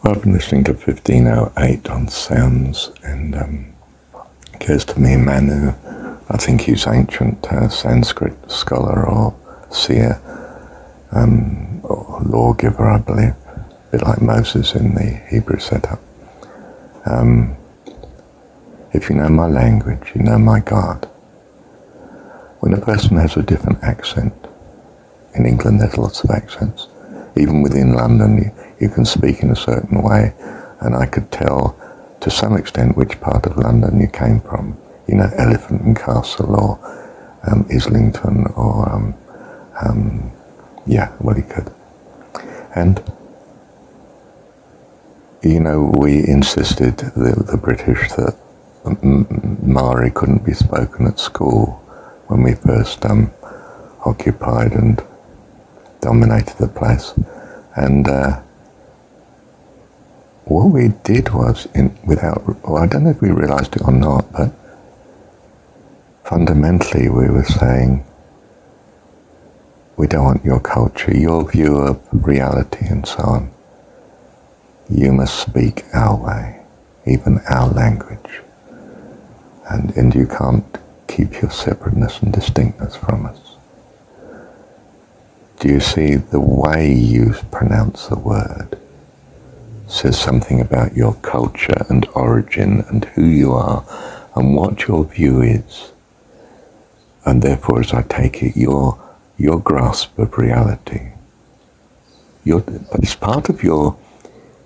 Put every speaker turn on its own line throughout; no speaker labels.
Well, I've been listening to 1508 on sounds, and it occurs to me Manu, I think he's ancient Sanskrit scholar or seer, or lawgiver, I believe, a bit like Moses in the Hebrew setup. If you know my language, you know my God. When a person has a different accent, in England there's lots of accents, even within London you can speak in a certain way, and I could tell to some extent which part of London you came from. You know, Elephant and Castle, or Islington, or well, you could. And you know, we insisted, the British, that Maori couldn't be spoken at school when we first occupied and dominated the place. And what we did was, I don't know if we realised it or not, but fundamentally we were saying, we don't want your culture, your view of reality and so on. You must speak our way, even our language. And you can't keep your separateness and distinctness from us. Do you see the way you pronounce the word says something about your culture and origin and who you are and what your view is? And therefore, as I take it, your grasp of reality. But it's part of your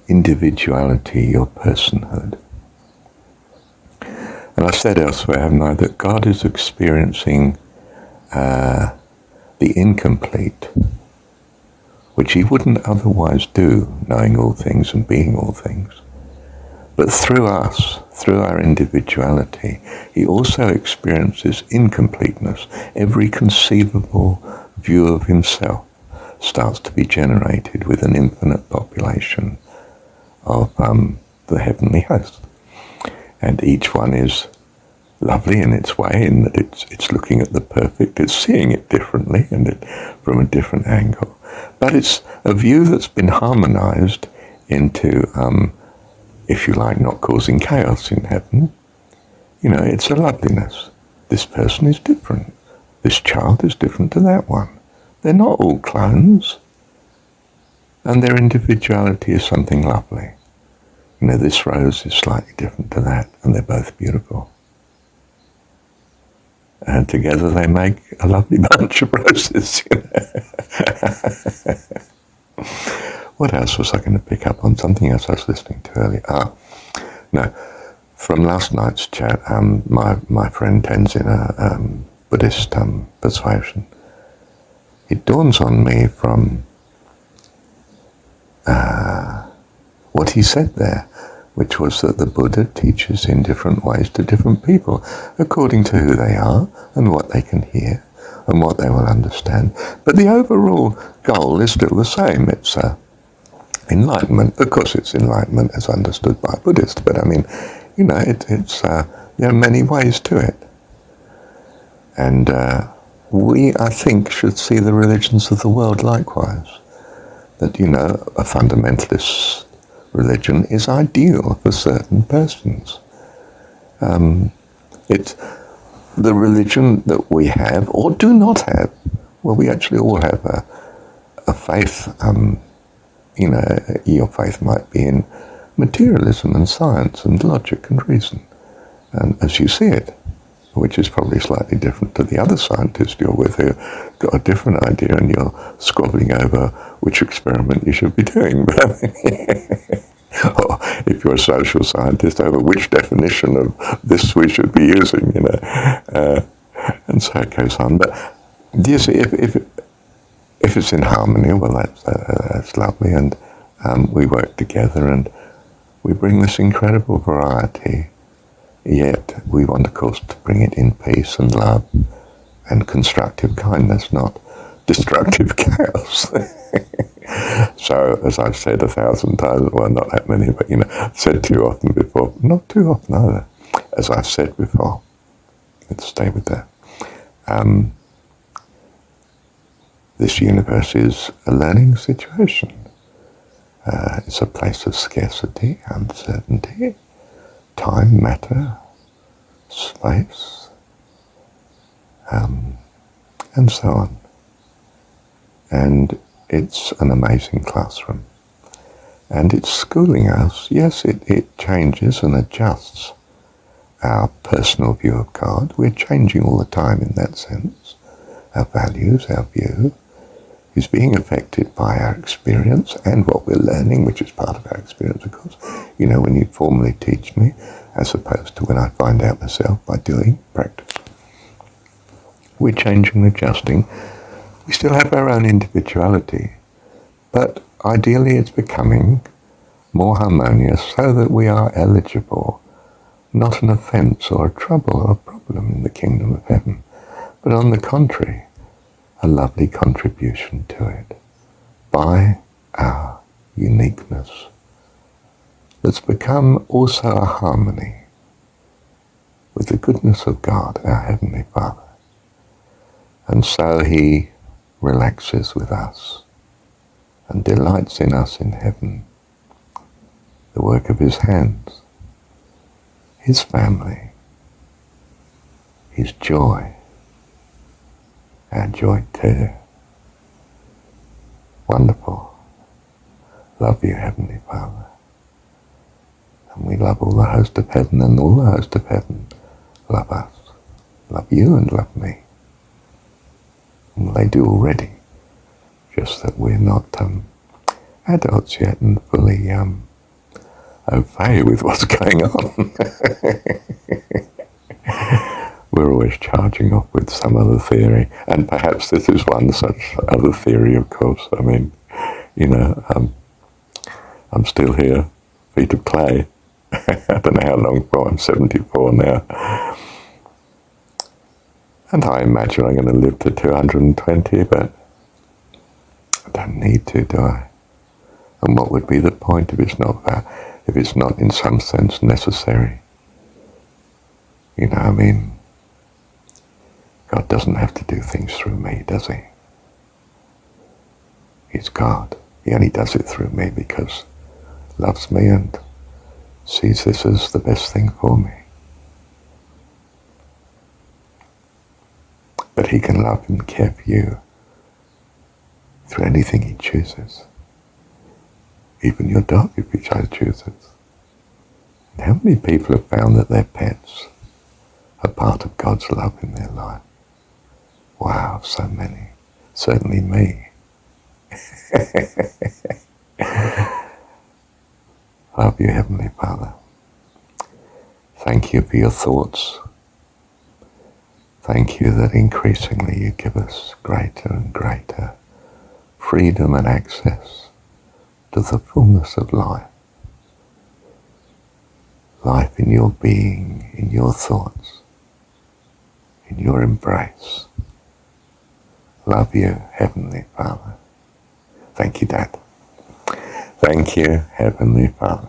individuality, your personhood. And I said elsewhere, haven't I, that God is experiencing the incomplete, which he wouldn't otherwise do, knowing all things and being all things. But through us, through our individuality, he also experiences incompleteness. Every conceivable view of himself starts to be generated with an infinite population of the heavenly host. And each one is lovely in its way, in that it's looking at the perfect, it's seeing it differently and from a different angle. But it's a view that's been harmonized into, if you like, not causing chaos in heaven. You know, it's a loveliness. This person is different. This child is different to that one. They're not all clones. And their individuality is something lovely. You know, this rose is slightly different to that, and they're both beautiful. And together they make a lovely bunch of roses, you know. What else was I going to pick up on? Something else I was listening to earlier. No, from last night's chat, my friend Tenzin, a Buddhist persuasion, it dawns on me from what he said there, which was that the Buddha teaches in different ways to different people, according to who they are and what they can hear and what they will understand. But the overall goal is still the same. It's enlightenment. Of course, it's enlightenment as understood by a Buddhist, but I mean, you know, there are many ways to it. And we, I think, should see the religions of the world likewise. That, you know, a fundamentalist religion is ideal for certain persons. It's the religion that we have or do not have. Well, we actually all have a faith. You know, your faith might be in materialism and science and logic and reason, and as you see it, which is probably slightly different to the other scientists you're with who got a different idea and you're squabbling over which experiment you should be doing. Or if you're a social scientist, over which definition of this we should be using, you know. And so it goes on. But do you see, if it's in harmony, well, that's lovely, and we work together and we bring this incredible variety. Yet we want, of course, to bring it in peace and love and constructive kindness, not destructive chaos. So, as I've said 1,000 times, well, not that many, but, you know, said too often before. Not too often either. As I've said before. Let's stay with that. This universe is a learning situation. It's a place of scarcity, uncertainty, time, matter, space, and so on. And it's an amazing classroom. And it's schooling us. Yes, it changes and adjusts our personal view of God. We're changing all the time in that sense. Our values, our view is being affected by our experience and what we're learning, which is part of our experience, of course. You know, when you formally teach me, as opposed to when I find out myself by doing practice. We're changing and adjusting. We still have our own individuality, but ideally it's becoming more harmonious so that we are eligible, not an offence or a trouble or a problem in the kingdom of heaven, but on the contrary, a lovely contribution to it by our uniqueness that's become also a harmony with the goodness of God, our Heavenly Father. And so he relaxes with us and delights in us in heaven, the work of his hands, his family, his joy, our joy too. Wonderful. Love you, Heavenly Father. And we love all the host of heaven, and all the host of heaven love us. Love you and love me. And they do already, just that we're not adults yet and fully au fait with what's going on. We're always charging off with some other theory, and perhaps this is one such other theory, of course. I mean, you know, I'm still here, feet of clay. I don't know how long for, I'm 74 now. And I imagine I'm going to live to 220, but I don't need to, do I? And what would be the point if it's not in some sense necessary? You know, I mean, God doesn't have to do things through me, does he? He's God. He only does it through me because he loves me and sees this as the best thing for me. But he can love and care for you through anything he chooses. Even your dog, if he chooses. And how many people have found that their pets are part of God's love in their life? Wow, so many. Certainly me. Love you, Heavenly Father. Thank you for your thoughts. Thank you that increasingly you give us greater and greater freedom and access to the fullness of life. Life in your being, in your thoughts, in your embrace. Love you, Heavenly Father. Thank you, Dad. Thank you, Heavenly Father.